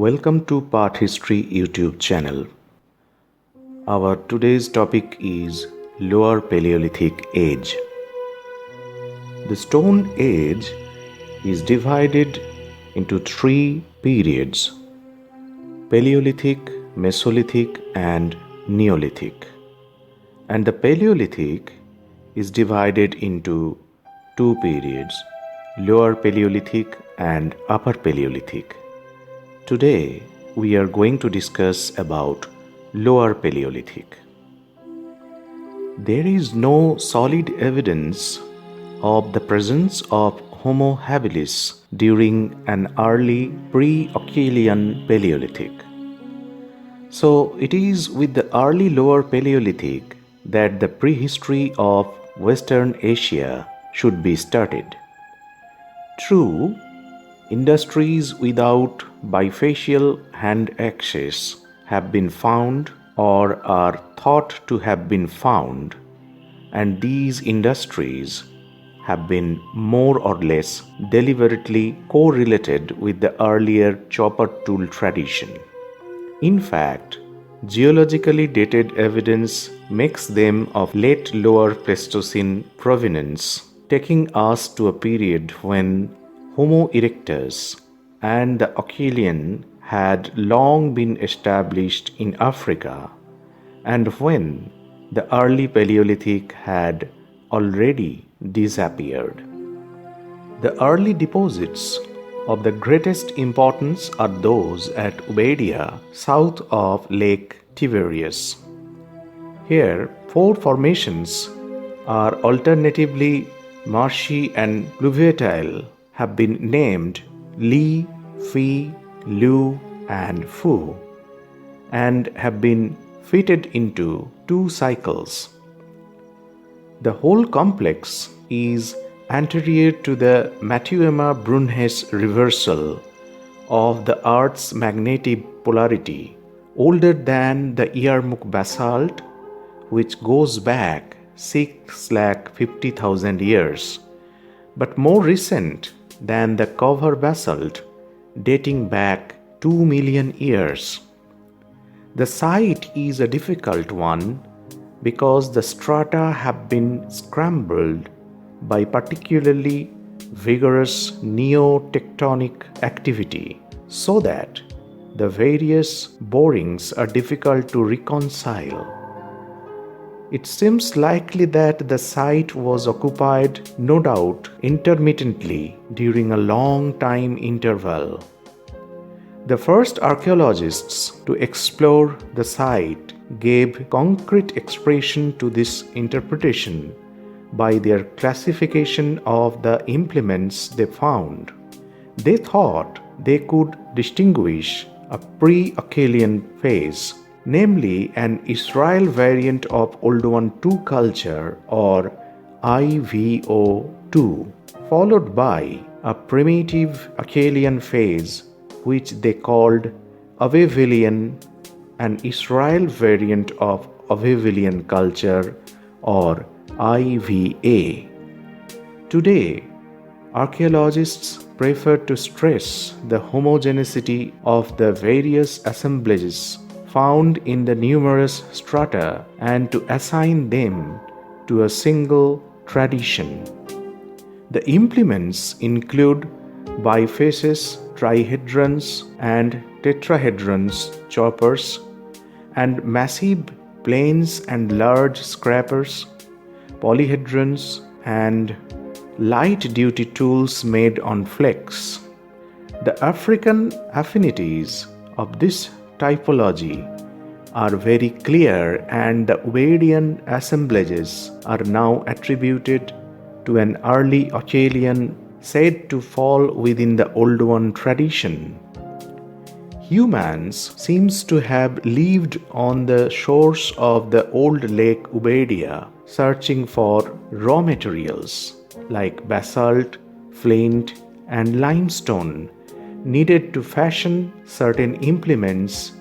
Welcome to PAATH History YouTube channel. Our today's topic is Lower Paleolithic Age. The Stone Age is divided into three periods: Paleolithic, Mesolithic and Neolithic. And the Paleolithic is divided into two periods: Lower Paleolithic and Upper Paleolithic. Today, we are going to discuss about Lower Paleolithic. There is no solid evidence of the presence of Homo habilis during an early pre-Acheulean Paleolithic. So, it is with the early Lower Paleolithic that the prehistory of Western Asia should be started. True, industries without bifacial hand axes have been found or are thought to have been found, and these industries have been more or less deliberately correlated with the earlier chopper tool tradition. In fact, geologically dated evidence makes them of late Lower Pleistocene provenance, taking us to a period when Homo erectus and the Acheulean had long been established in Africa, and when the early Paleolithic had already disappeared. The early deposits of the greatest importance are those at Ubadia, south of Lake Tiberias. Here, four formations are alternatively marshy and pluviatile have been named Li, Fi, Lu, and Fu, and have been fitted into two cycles. The whole complex is anterior to the Matuema-Brunhes reversal of the Earth's magnetic polarity, older than the Yarmouk basalt, which goes back 650,000 years, but more recent than the cover basalt, dating back 2 million years. The site is a difficult one because the strata have been scrambled by particularly vigorous neotectonic activity, so that the various borings are difficult to reconcile. It seems likely that the site was occupied, no doubt, intermittently during a long time interval. The first archaeologists to explore the site gave concrete expression to this interpretation by their classification of the implements they found. They thought they could distinguish a pre-Acheulean phase, namely an Israel variant of Oldowan II culture or IVO2, followed by a primitive Acheulean phase which they called Avevelian, an Israel variant of Avevelian culture or IVA. Today, archaeologists prefer to stress the homogeneity of the various assemblages found in the numerous strata and to assign them to a single tradition. The implements include bifaces, trihedrons and tetrahedrons choppers, and massive planes and large scrapers, polyhedrons and light-duty tools made on flakes. The African affinities of this typology are very clear, and the Ubaidian assemblages are now attributed to an early Acheulean said to fall within the Oldowan tradition. Humans seems to have lived on the shores of the old Lake Ubadia, searching for raw materials like basalt, flint, and limestone needed to fashion certain implements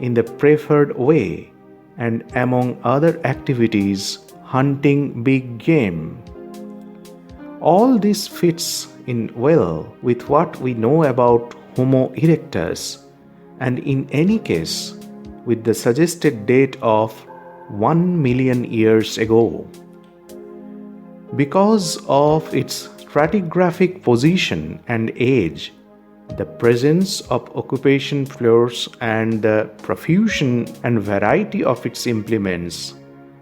in the preferred way, and among other activities, hunting big game. All this fits in well with what we know about Homo erectus and in any case, with the suggested date of 1 million years ago. Because of its stratigraphic position and age, the presence of occupation floors and the profusion and variety of its implements,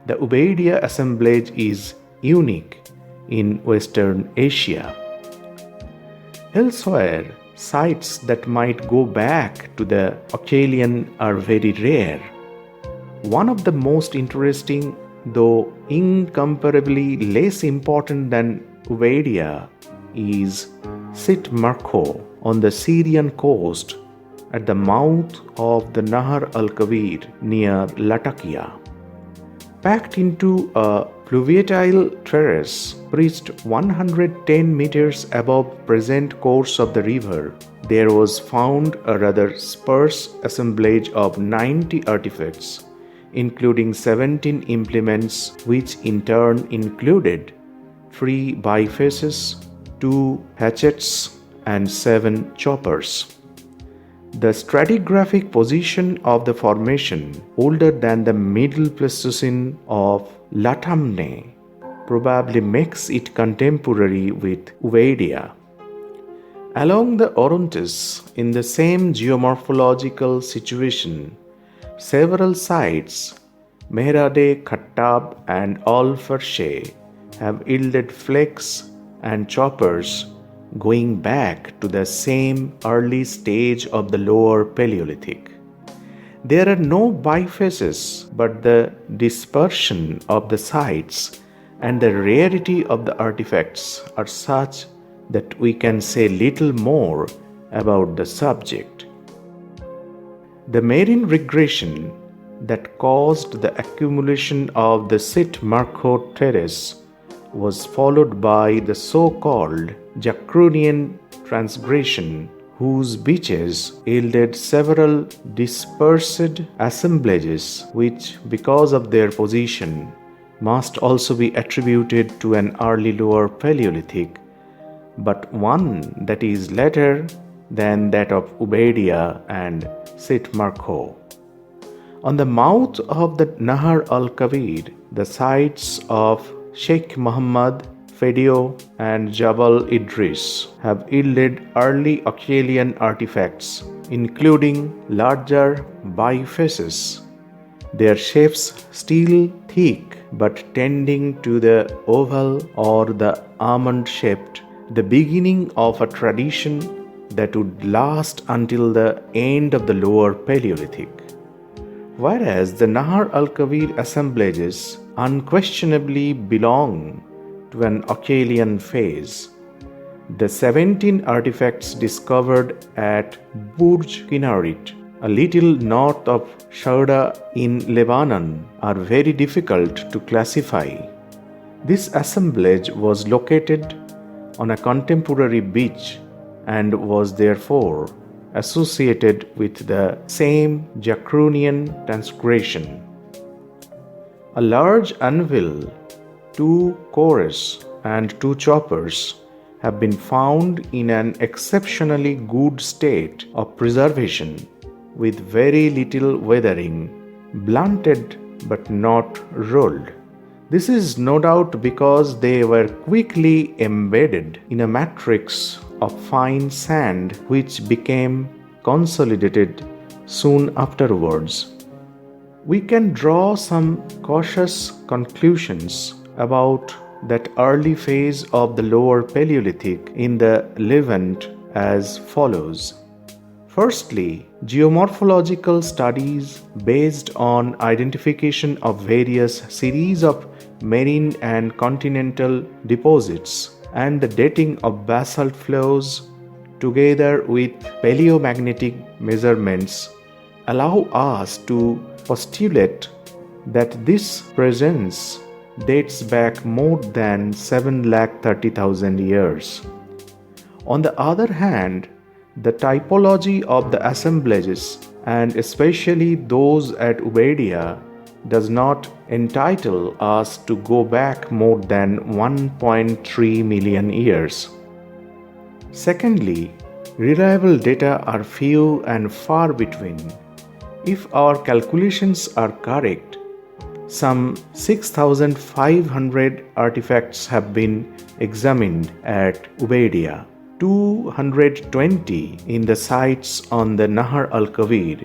the Ubaidiya assemblage is unique in Western Asia. Elsewhere, sites that might go back to the Achaian are very rare. One of the most interesting, though incomparably less important than Ubaidiya, is Sit Marko on the Syrian coast at the mouth of the Nahar al-Kabir near Latakia. Packed into a fluviatile terrace reached 110 meters above present course of the river, there was found a rather sparse assemblage of 90 artifacts, including 17 implements, which in turn included 3 bifaces, 2 hatchets, and 7 choppers. The stratigraphic position of the formation, older than the Middle Pleistocene of Latamne, probably makes it contemporary with Ubaidiya. Along the Orontes, in the same geomorphological situation, several sites, Mehrade, Khattab, and Al-Farshe, have yielded flakes and choppers going back to the same early stage of the Lower Paleolithic. There are no bifaces, but the dispersion of the sites and the rarity of the artifacts are such that we can say little more about the subject. The marine regression that caused the accumulation of the Sit Marko terrace was followed by the so-called Jacronian transgression, whose beaches yielded several dispersed assemblages which, because of their position, must also be attributed to an early Lower Paleolithic, but one that is later than that of Ubaidiya and Sit Marko. On the mouth of the Nahar al-Kabir, the sites of Sheikh Muhammad, Fedio, and Jabal Idris have yielded early Achaian artifacts, including larger bifaces, their shapes still thick but tending to the oval or the almond-shaped, the beginning of a tradition that would last until the end of the Lower Paleolithic. Whereas the Nahar al-Kabir assemblages unquestionably belong to an Achaian phase, the 17 artifacts discovered at Burj Kinarit, a little north of Sharda in Lebanon, are very difficult to classify. This assemblage was located on a contemporary beach and was therefore associated with the same Jacronian transgression. A large anvil, 2 cores, and 2 choppers have been found in an exceptionally good state of preservation, with very little weathering, blunted but not rolled. This is no doubt because they were quickly embedded in a matrix of fine sand which became consolidated soon afterwards. We can draw some cautious conclusions about that early phase of the Lower Paleolithic in the Levant as follows. Firstly, geomorphological studies based on identification of various series of marine and continental deposits and the dating of basalt flows together with paleomagnetic measurements allow us to postulate that this presence dates back more than 730,000 years. On the other hand, the typology of the assemblages, and especially those at Ubaidiya, does not entitle us to go back more than 1.3 million years. Secondly, Reliable data are few and far between. If our calculations are correct, some 6,500 artifacts have been examined at Ubaidiya, 220 in the sites on the Nahar al-Kabir,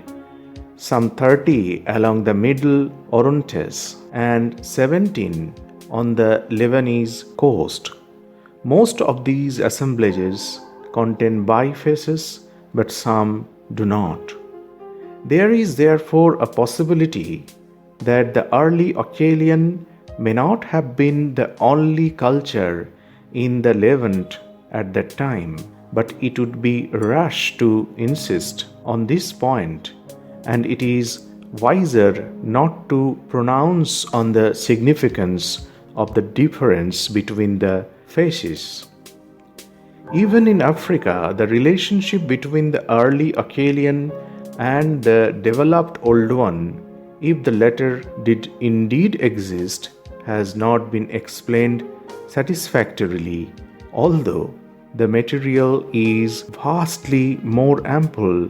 some 30 along the middle Orontes, and 17 on the Lebanese coast. Most of these assemblages contain bifaces, but some do not. There is therefore a possibility that the early Achaian may not have been the only culture in the Levant at that time, but it would be rash to insist on this point, and it is wiser not to pronounce on the significance of the difference between the faces. Even in Africa, the relationship between the early Achaian and the developed Old One, if the latter did indeed exist, has not been explained satisfactorily, although the material is vastly more ample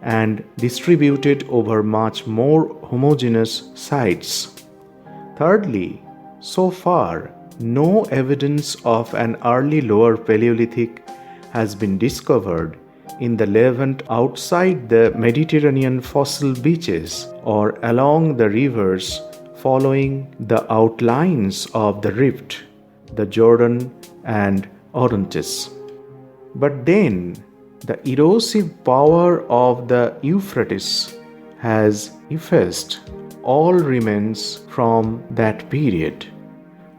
and distributed over much more homogeneous sites. Thirdly, so far, no evidence of an early Lower Paleolithic has been discovered in the Levant outside the Mediterranean fossil beaches or along the rivers following the outlines of the rift, the Jordan and Orontes. But then, the erosive power of the Euphrates has effaced all remains from that period.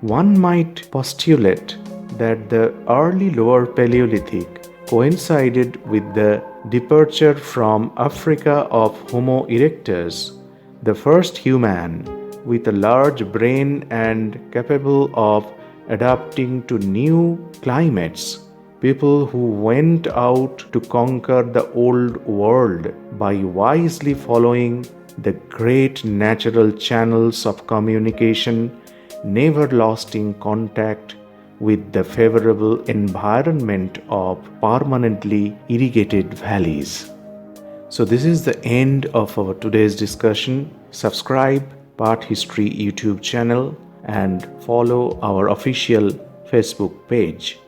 One might postulate that the early Lower Paleolithic coincided with the departure from Africa of Homo erectus, the first human with a large brain and capable of adapting to new climates, people who went out to conquer the old world by wisely following the great natural channels of communication, never lost in contact with the favorable environment of permanently irrigated valleys. So this is the end of our today's discussion. Subscribe PAATH History YouTube channel and follow our official Facebook page.